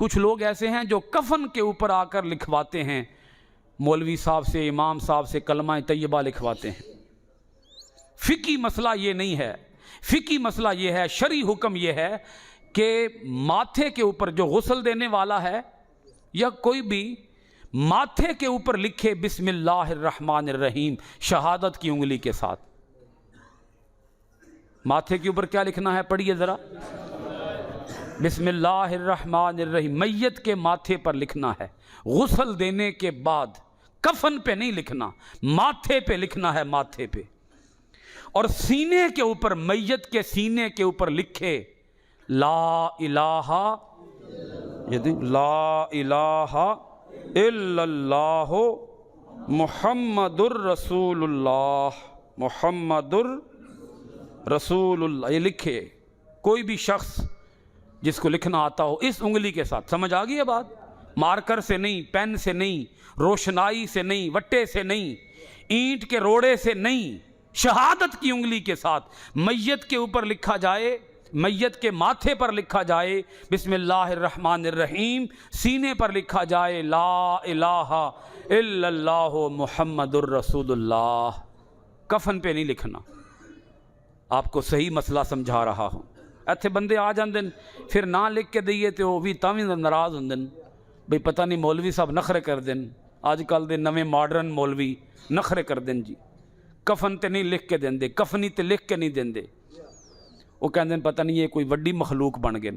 کچھ لوگ ایسے ہیں جو کفن کے اوپر آ کر لکھواتے ہیں، مولوی صاحب سے، امام صاحب سے کلمہ طیبہ لکھواتے ہیں۔ فقہی مسئلہ یہ نہیں ہے، فقہی مسئلہ یہ ہے، شرعی حکم یہ ہے کہ ماتھے کے اوپر جو غسل دینے والا ہے یا کوئی بھی ماتھے کے اوپر لکھے بسم اللہ الرحمن الرحیم شہادت کی انگلی کے ساتھ۔ ماتھے کے اوپر کیا لکھنا ہے؟ پڑھیے ذرا، بسم اللہ الرحمن الرحیم، میت کے ماتھے پر لکھنا ہے، غسل دینے کے بعد، کفن پہ نہیں لکھنا، ماتھے پہ لکھنا ہے، ماتھے پہ۔ اور سینے کے اوپر، میت کے سینے کے اوپر لکھے لا الہ لا الہ الا اللہ محمد الرسول اللہ، محمد الرسول اللہ، یہ لکھے کوئی بھی شخص جس کو لکھنا آتا ہو اس انگلی کے ساتھ۔ سمجھ آ گئی ہے بات؟ مارکر سے نہیں، پین سے نہیں، روشنائی سے نہیں، وٹے سے نہیں، اینٹ کے روڑے سے نہیں، شہادت کی انگلی کے ساتھ میت کے اوپر لکھا جائے، میت کے ماتھے پر لکھا جائے بسم اللہ الرحمن الرحیم، سینے پر لکھا جائے لا الہ الا اللہ محمد الرسول اللہ۔ کفن پہ نہیں لکھنا۔ آپ کو صحیح مسئلہ سمجھا رہا ہوں۔ ایتھے بندے آ جاندے پھر نہ لکھ کے دئیے تو وہ بھی تاویں ناراض ہوندے بھئی پتہ نہیں مولوی صاحب نخرے کر دیں، آج کل دے نویں ماڈرن مولوی نخرے کر دیں جی، کفن تے نہیں لکھ کے دیں دے، کفنی تے لکھ کے نہیں دیں دے، وہ کہندے پتہ نہیں یہ کوئی وڈی مخلوق بن گئے۔